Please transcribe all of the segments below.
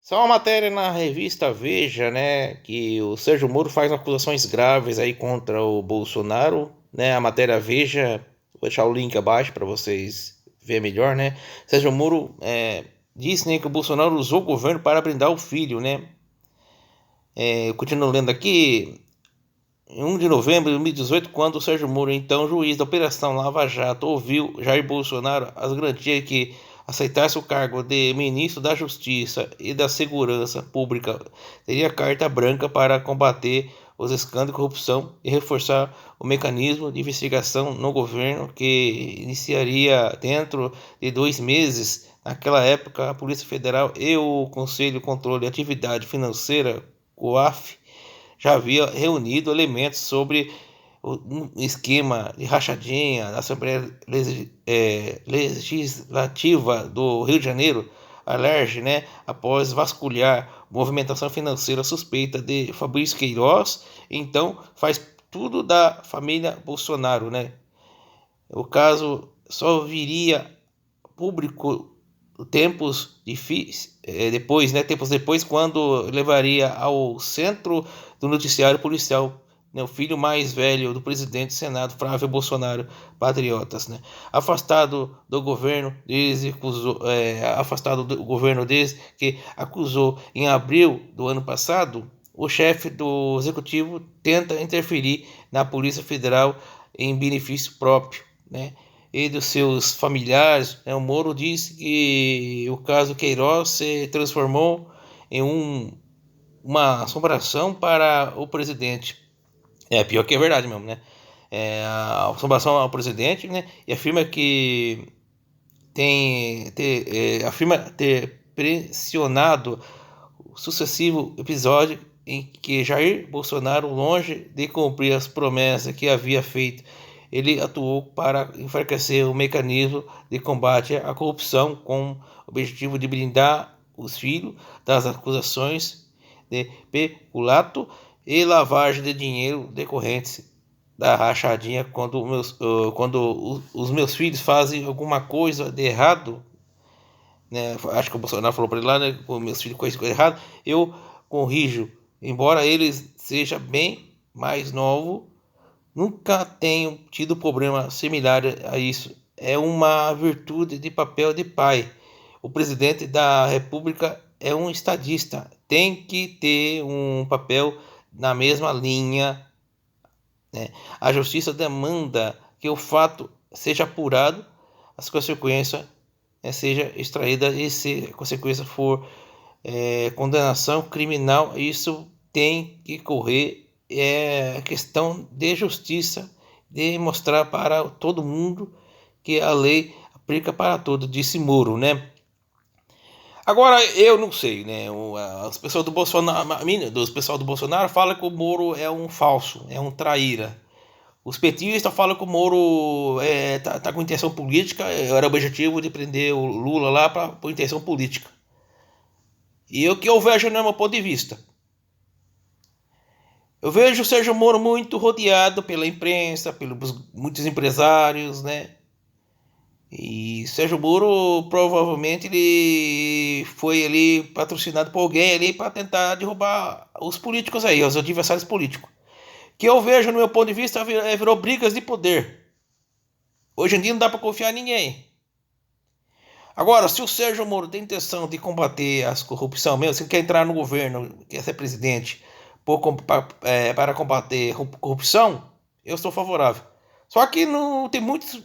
Só uma matéria na revista Veja, né, que o Sérgio Moro faz acusações graves aí contra o Bolsonaro, né? A matéria Veja, vou deixar o link abaixo para vocês verem melhor, né? Sérgio Moro disse, né, que o Bolsonaro usou o governo para brindar o filho, né? Eu continuo lendo aqui. Em 1 de novembro de 2018, quando o Sérgio Moro, então juiz da Operação Lava Jato, ouviu Jair Bolsonaro as garantias que aceitasse o cargo de ministro da Justiça e da Segurança Pública, teria carta branca para combater os escândalos de corrupção e reforçar o mecanismo de investigação no governo, que iniciaria dentro de 2 meses. Naquela época, a Polícia Federal e o Conselho de Controle de Atividade Financeira, COAF, já havia reunido elementos sobre um esquema de rachadinha da Assembleia Legislativa do Rio de Janeiro, a LERJ, né, após vasculhar movimentação financeira suspeita de Fabrício Queiroz, então faz tudo da família Bolsonaro, né? O caso só viria público tempos difíceis, tempos depois, quando levaria ao centro do noticiário policial, né, o filho mais velho do presidente do Senado, Flávio Bolsonaro, patriotas, né, afastado do governo desde que acusou em abril do ano passado. O chefe do executivo tenta interferir na Polícia Federal em benefício próprio, né, e dos seus familiares, né? O Moro disse que o caso Queiroz se transformou em uma assombração para o presidente. É pior que é verdade mesmo, né? A assombração ao presidente, né? E afirma que afirma ter pressionado o sucessivo episódio em que Jair Bolsonaro, longe de cumprir as promessas que havia feito, ele atuou para enfraquecer o mecanismo de combate à corrupção com o objetivo de blindar os filhos das acusações de peculato e lavagem de dinheiro decorrentes da rachadinha. Quando os meus filhos fazem alguma coisa de errado, né? Acho que o Bolsonaro falou para ele lá, né? Com meus filhos coisa errado, eu corrijo. Embora eles seja bem mais novo, nunca tenho tido problema similar a isso. É uma virtude de papel de pai. O presidente da República é um estadista, tem que ter um papel na mesma linha, né? A justiça demanda que o fato seja apurado, as consequências seja extraída, e se a consequência for condenação criminal, isso tem que correr. É questão de justiça, de mostrar para todo mundo que a lei aplica para todos, disse Moro, né? Agora, eu não sei, né? As pessoas do Bolsonaro, dos pessoal do Bolsonaro fala que o Moro é um falso, é um traíra. Os petistas falam que o Moro tá com intenção política, era o objetivo de prender o Lula lá por intenção política. E o que eu vejo no meu ponto de vista, eu vejo o Sérgio Moro muito rodeado pela imprensa, pelos muitos empresários, né? E Sérgio Moro provavelmente ele foi ali patrocinado por alguém ali para tentar derrubar os políticos aí, os adversários políticos. Que eu vejo no meu ponto de vista virou brigas de poder. Hoje em dia não dá para confiar em ninguém. Agora, se o Sérgio Moro tem intenção de combater a corrupção mesmo, se ele quer entrar no governo, quer ser presidente para combater corrupção, eu sou favorável. Só que não tem muitos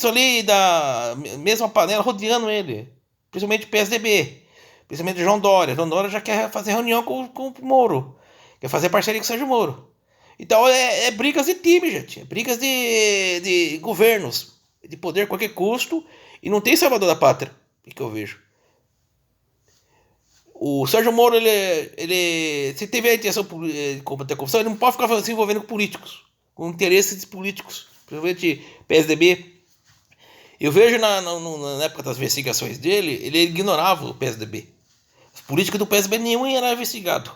ali da mesma panela rodeando ele, principalmente o PSDB, principalmente o João Dória. João Dória já quer fazer reunião com o Moro, quer fazer parceria com o Sérgio Moro. Então é brigas de time, gente. É brigas de governos, de poder a qualquer custo. E não tem salvador da pátria, que eu vejo. O Sérgio Moro, se teve a intenção de combater a corrupção, ele não pode ficar se envolvendo com políticos, com interesses políticos, principalmente PSDB. Eu vejo na época das investigações dele, ele ignorava o PSDB. Os políticos do PSDB nenhum era investigado.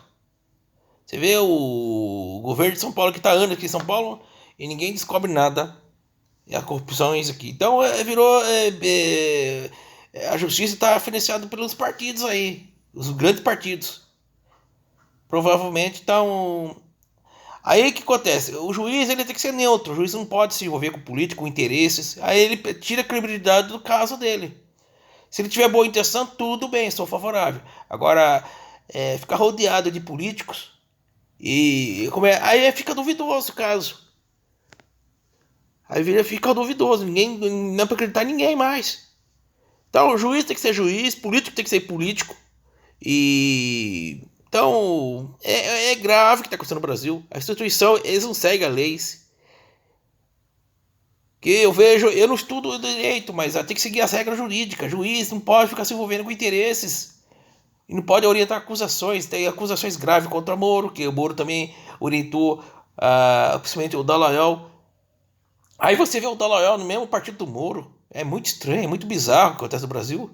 Você vê o governo de São Paulo que está anos aqui em São Paulo e ninguém descobre nada. E a corrupção é isso aqui. Então virou. A justiça está financiada pelos partidos aí. os grandes partidos. Provavelmente estão. Aí o que acontece? O juiz ele tem que ser neutro, o juiz não pode se envolver com político, com interesses. Aí ele tira a credibilidade do caso dele. Se ele tiver boa intenção, tudo bem, sou favorável. Agora, ficar rodeado de políticos e aí fica duvidoso o caso. Aí fica duvidoso, ninguém não é para acreditar em ninguém mais. Então, o juiz tem que ser juiz, político tem que ser político. E então é grave o que está acontecendo no Brasil. A instituição, eles não seguem as leis. Que eu vejo, eu não estudo direito, mas tem que seguir as regras jurídicas. Juiz não pode ficar se envolvendo com interesses. E não pode orientar acusações. Tem acusações graves contra Moro, que o Moro também orientou, principalmente o Dallagnol. Aí você vê o Dallagnol no mesmo partido do Moro. É muito estranho, é muito bizarro o que acontece no Brasil.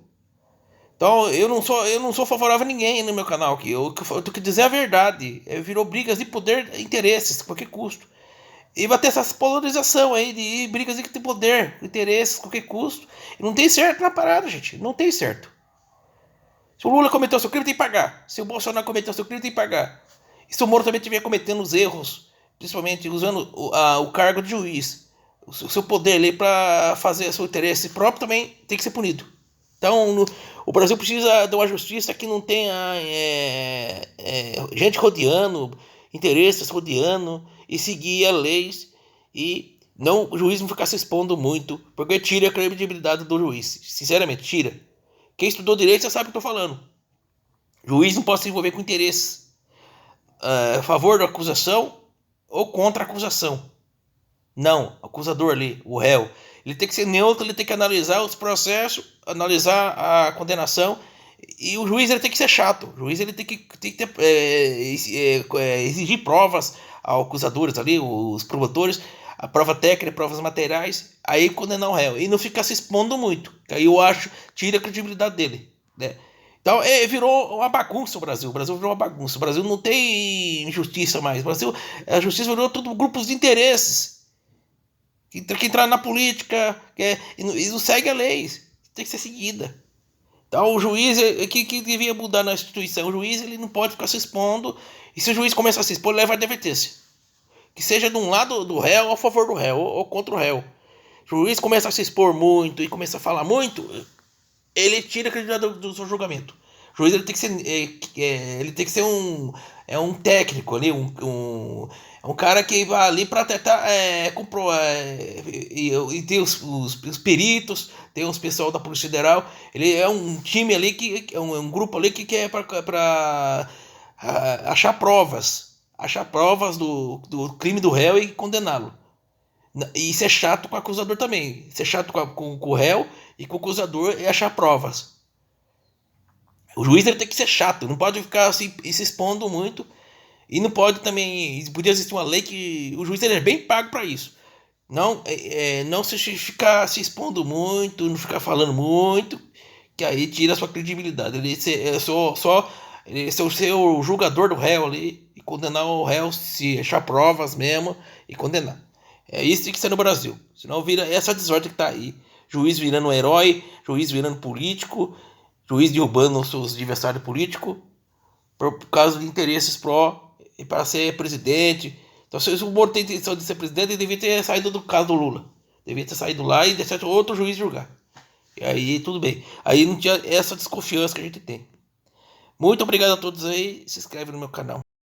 Então eu não sou favorável a ninguém no meu canal aqui. Eu tenho que dizer a verdade. Virou brigas de poder e interesses, a qualquer custo. E vai ter essa polarização aí de brigas de poder, interesses, a qualquer custo. E não tem certo na parada, gente. Não tem certo. Se o Lula cometeu seu crime, tem que pagar. Se o Bolsonaro cometeu seu crime, tem que pagar. E se o Moro também estiver cometendo os erros, principalmente usando o cargo de juiz, o seu poder ali para fazer seu interesse próprio, também tem que ser punido. Então, o Brasil precisa de uma justiça que não tenha gente rodeando, interesses rodeando, e seguir as leis, e não, o juiz não ficar se expondo muito, porque tira a credibilidade do juiz. Sinceramente, tira. Quem estudou direito já sabe o que eu estou falando. O juiz não pode se envolver com interesses a favor da acusação ou contra a acusação. Não, o acusador ali, o réu. Ele tem que ser neutro, ele tem que analisar os processos, analisar a condenação, e o juiz ele tem que ser chato. O juiz ele tem que ter, exigir provas aos acusadores ali, os promotores, a prova técnica, provas materiais, aí condenar o réu. E não ficar se expondo muito, que aí eu acho, tira a credibilidade dele, né? Então, virou uma bagunça o Brasil. O Brasil virou uma bagunça. O Brasil não tem justiça mais. O Brasil, a justiça virou tudo grupos de interesses que entrar na política, e não segue a lei, tem que ser seguida. Então o juiz que devia mudar na instituição, o juiz ele não pode ficar se expondo, e se o juiz começar a se expor, leva a advertência. Que seja de um lado do réu ou a favor do réu, ou contra o réu. Se o juiz começa a se expor muito e começa a falar muito, ele tira a credibilidade do seu julgamento. O juiz ele tem que ser, ele tem que ser um técnico ali, um cara que vai ali para tentar comprovar, e tem os peritos, tem os pessoal da Polícia Federal. Ele é um time ali que é um grupo ali que é para achar provas do crime do réu e condená-lo. E ser chato com o acusador também, ser chato com o réu e com o acusador e achar provas. O juiz ele tem que ser chato, não pode ficar se expondo muito. E não pode também. Podia existir uma lei que o juiz ele é bem pago para isso. Não se ficar se expondo muito, não ficar falando muito, que aí tira a sua credibilidade. Ele ser o julgador do réu ali e condenar o réu se achar provas mesmo e condenar. É isso que tem que ser no Brasil. Senão vira essa desordem que tá aí. Juiz virando um herói, juiz virando político, juiz derrubando os seus adversários políticos por causa de interesses e para ser presidente. Então, se o Moro tem intenção de ser presidente, ele devia ter saído do caso do Lula. Devia ter saído lá e deixado outro juiz julgar. E aí, tudo bem. Aí não tinha essa desconfiança que a gente tem. Muito obrigado a todos aí. Se inscreve no meu canal.